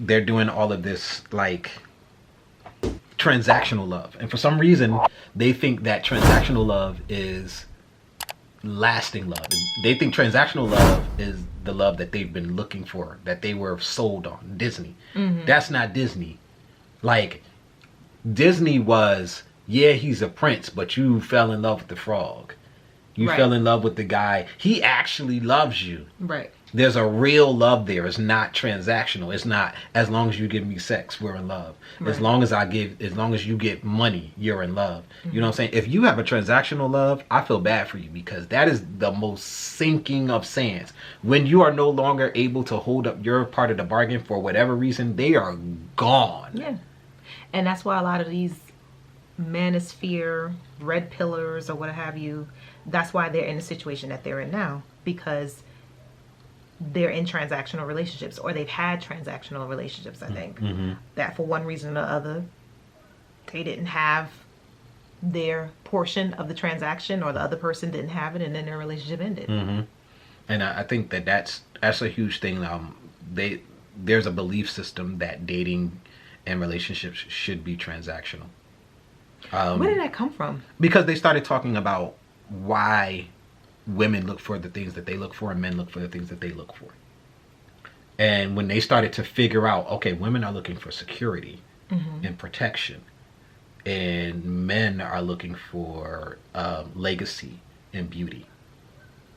they're doing all of this like transactional love, and for some reason they think that transactional love is lasting love. They think transactional love is the love that they've been looking for, that they were sold on. Disney. That's not Disney. Like, Disney was, yeah, he's a prince, but you fell in love with the frog. You fell in love with the guy. He actually loves you. Right. There's a real love there. It's not transactional. It's not, as long as you give me sex, we're in love. Right. As long as you get money, you're in love. You know what I'm saying? If you have a transactional love, I feel bad for you, because that is the most sinking of sands. When you are no longer able to hold up your part of the bargain for whatever reason, they are gone. Yeah. And that's why a lot of these manosphere, red pillars, or what have you, that's why they're in the situation that they're in now, because they're in transactional relationships, or they've had transactional relationships, I think. That for one reason or other, they didn't have their portion of the transaction, or the other person didn't have it, and then their relationship ended. And I think that's a huge thing. There's a belief system that dating and relationships should be transactional. Where did that come from? Because they started talking about why women look for the things that they look for and men look for the things that they look for. And when they started to figure out, okay, women are looking for security and protection, and men are looking for legacy and beauty.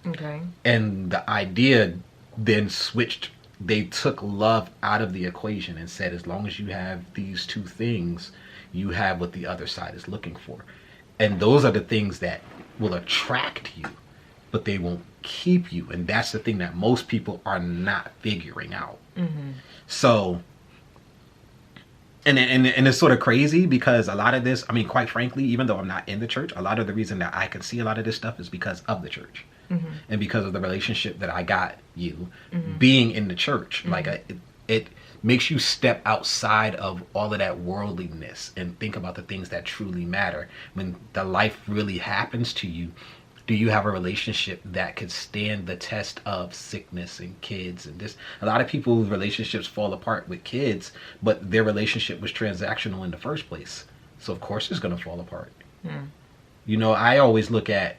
Okay. And the idea then switched. They took love out of the equation and said, as long as you have these two things, you have what the other side is looking for. And those are the things that will attract you, but they won't keep you. And that's the thing that most people are not figuring out. So, and it's sort of crazy, because a lot of this, I mean, quite frankly, even though I'm not in the church, a lot of the reason that I can see a lot of this stuff is because of the church. And because of the relationship that I got you being in the church. Like, it makes you step outside of all of that worldliness and think about the things that truly matter. When the life really happens to you, do you have a relationship that could stand the test of sickness and kids and this? A lot of people's relationships fall apart with kids, but their relationship was transactional in the first place. So of course it's going to fall apart. You know, I always look at,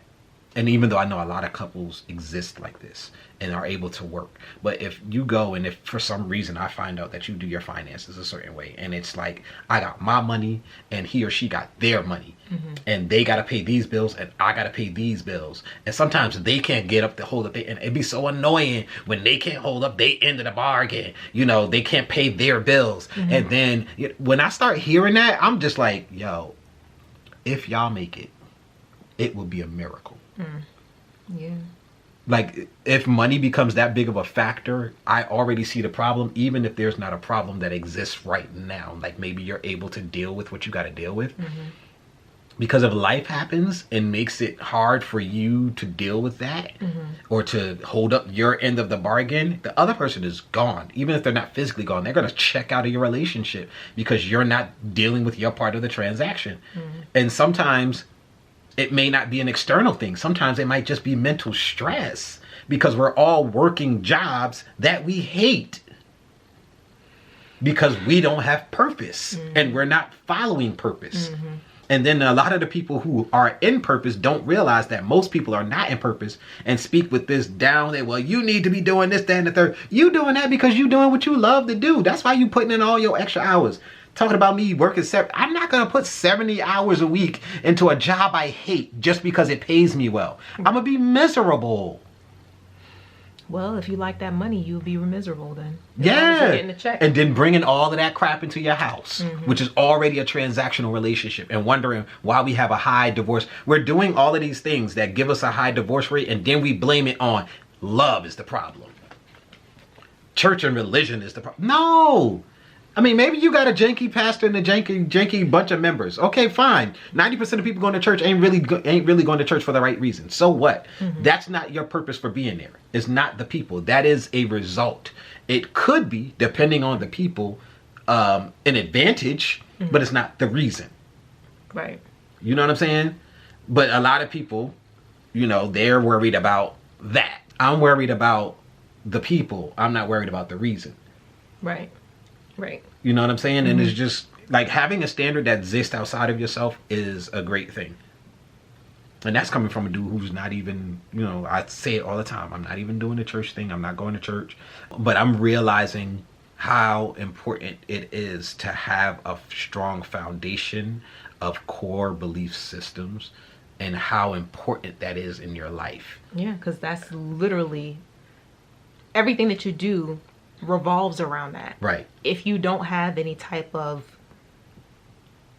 and even though I know a lot of couples exist like this and are able to work, but if you go and if for some reason I find out that you do your finances a certain way, and it's like, I got my money and he or she got their money, and they got to pay these bills and I got to pay these bills, and sometimes they can't get up to hold up, and it'd be so annoying when they can't hold up they end of the bargain. You know, they can't pay their bills. And then when I start hearing that, I'm just like, yo, if y'all make it, it will be a miracle. Yeah. Like, if money becomes that big of a factor, I already see the problem, even if there's not a problem that exists right now. Like, maybe you're able to deal with what you got to deal with. Because if life happens and makes it hard for you to deal with that, or to hold up your end of the bargain, the other person is gone. Even if they're not physically gone, they're going to check out of your relationship because you're not dealing with your part of the transaction. And sometimes it may not be an external thing. Sometimes it might just be mental stress, because we're all working jobs that we hate because we don't have purpose and we're not following purpose. And then a lot of the people who are in purpose don't realize that most people are not in purpose and speak with this down that, well, you need to be doing this, that, and the third. You doing that because you doing what you love to do. That's why you putting in all your extra hours. Talking about me working I'm not going to put 70 hours a week into a job I hate just because it pays me well. I'm going to be miserable. Well, if you like that money, you'll be miserable then. Yeah. Getting a check. And then bringing all of that crap into your house, which is already a transactional relationship, and wondering why we have a high divorce. We're doing all of these things that give us a high divorce rate, and then we blame it on love is the problem. Church and religion is the problem. No. I mean, maybe you got a janky pastor and a janky bunch of members. Okay, fine. 90% of people going to church ain't really going to church for the right reason. So what? That's not your purpose for being there. It's not the people. That is a result. It could be, depending on the people, an advantage, but it's not the reason. Right. You know what I'm saying? But a lot of people, you know, they're worried about that. I'm worried about the people. I'm not worried about the reason. Right. Right. You know what I'm saying? And it's just like having a standard that exists outside of yourself is a great thing. And that's coming from a dude who's not even, you know, I say it all the time. I'm not even doing the church thing. I'm not going to church. But I'm realizing how important it is to have a strong foundation of core belief systems and how important that is in your life. Yeah, because that's literally everything that you do revolves around that. Right. If you don't have any type of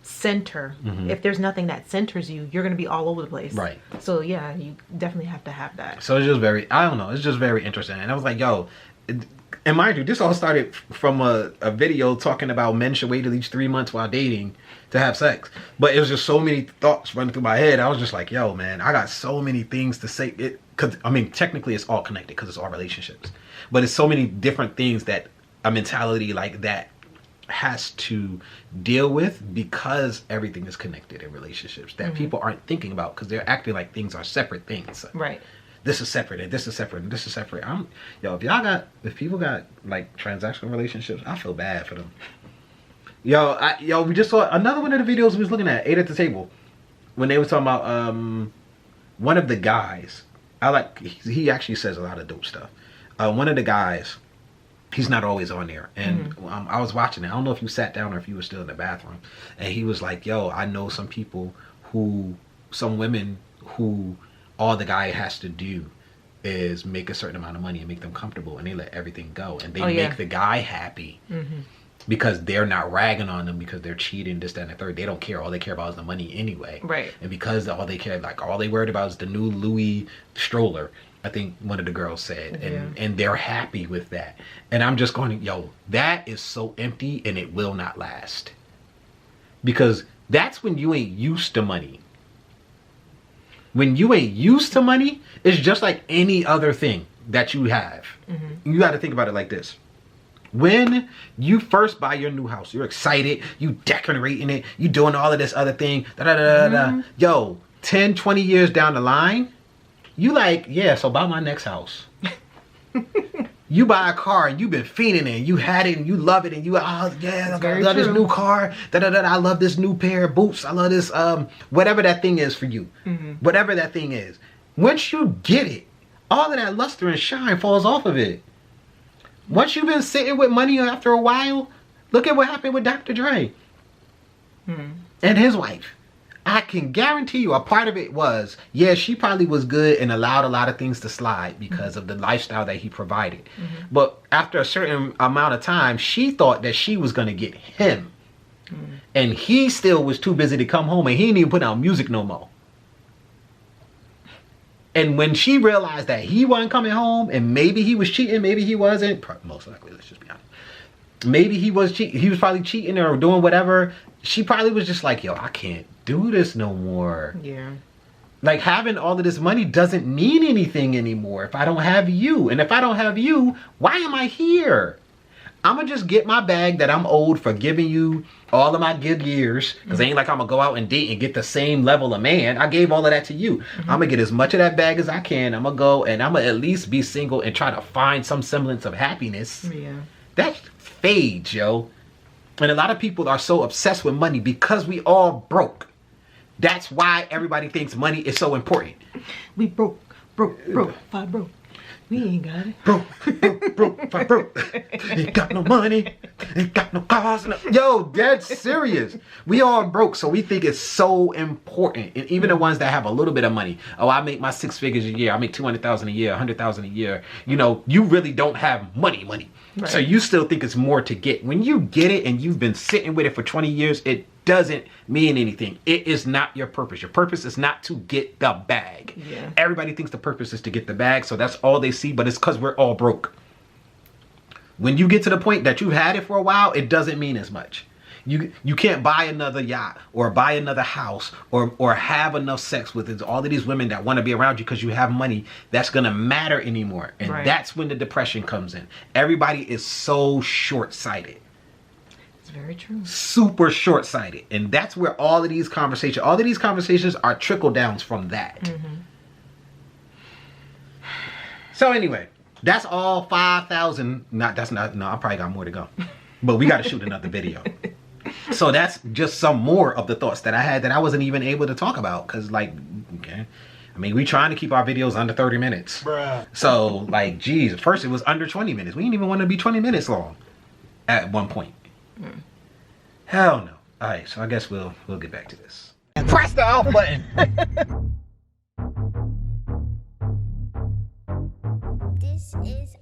center, if there's nothing that centers you, you're going to be all over the place. Right. So yeah, you definitely have to have that. So it's just very, I don't know, it's just very interesting. And I was like, yo, and mind you, this all started from a video talking about men should wait at least 3 months while dating to have sex. But it was just so many thoughts running through my head. I was just like, yo, man, I got so many things to say. Because, I mean, technically it's all connected because it's all relationships. But it's so many different things that a mentality like that has to deal with because everything is connected in relationships that people aren't thinking about because they're acting like things are separate things. Right. This is separate and this is separate and this is separate. If people got like transactional relationships, I feel bad for them. We just saw another one of the videos we was looking at, 8 at the Table, when they was talking about one of the guys. He actually says a lot of dope stuff. One of the guys, he's not always on there, and I was watching it. I don't know if you sat down or if you were still in the bathroom, and he was like, yo, I know some women who all the guy has to do is make a certain amount of money and make them comfortable, and they let everything go, and they make the guy happy because they're not ragging on them because they're cheating, this, that, and the third. They don't care. All they care about is the money anyway. Right. And because all they worried about is the new Louis stroller, I think one of the girls said, and they're happy with that. And I'm just going, yo, that is so empty and it will not last. Because that's when you ain't used to money. When you ain't used to money, it's just like any other thing that you have. You got to think about it like this. When you first buy your new house, you're excited, you decorating it, you doing all of this other thing, Yo, 10, 20 years down the line, you like, yeah, so buy my next house. You buy a car and you've been fiending it, you had it and you love it, and you, oh yeah, I love this new car, I love this new pair of boots, I love this, whatever that thing is for you, whatever that thing is. Once you get it, all of that luster and shine falls off of it. Once you've been sitting with money after a while, look at what happened with Dr. Dre and his wife. I can guarantee you a part of it was, yeah, she probably was good and allowed a lot of things to slide because of the lifestyle that he provided. But after a certain amount of time, she thought that she was going to get him. And he still was too busy to come home, and he didn't even put out music no more. And when she realized that he wasn't coming home, and maybe he was cheating, maybe he wasn't, most likely, let's just be honest. Maybe he was cheating, he was probably cheating or doing whatever. She probably was just like, yo, I can't do this no more. Yeah. Like, having all of this money doesn't mean anything anymore if I don't have you. And if I don't have you, why am I here? I'm going to just get my bag that I'm owed for giving you all of my good years. Because it ain't like I'm going to go out and date and get the same level of man. I gave all of that to you. I'm going to get as much of that bag as I can. I'm going to go and I'm going to at least be single and try to find some semblance of happiness. Yeah. That fades, yo. And a lot of people are so obsessed with money because we all broke. That's why everybody thinks money is so important. We broke, five broke. We ain't got it. Broke, five broke. Ain't got no money, ain't got no cars. No. Yo, dead serious. We all broke, so we think it's so important. And even the ones that have a little bit of money. Oh, I make my 6 figures a year. I make $200,000 a year, $100,000 a year. You know, you really don't have money. Right. So you still think it's more to get. When you get it and you've been sitting with it for 20 years, it doesn't mean anything. It is not your purpose. Your purpose is not to get the bag. Yeah. Everybody thinks the purpose is to get the bag, so that's all they see, but it's because we're all broke. When you get to the point that you've had it for a while, it doesn't mean as much. You can't buy another yacht or buy another house or have enough sex with all of these women that want to be around you because you have money that's going to matter anymore. And that's when the depression comes in. Everybody is so short-sighted. It's very true. Super short-sighted. And that's where all of these conversations are trickle-downs from that. So anyway, that's all 5,000. No, I probably got more to go. But we got to shoot another video. So that's just some more of the thoughts that I had that I wasn't even able to talk about. Because, like, okay. I mean, we trying to keep our videos under 30 minutes. Bruh. So, like, geez, at first it was under 20 minutes. We didn't even want to be 20 minutes long at one point. Hell no. All right, so I guess we'll get back to this. Press the off button. This is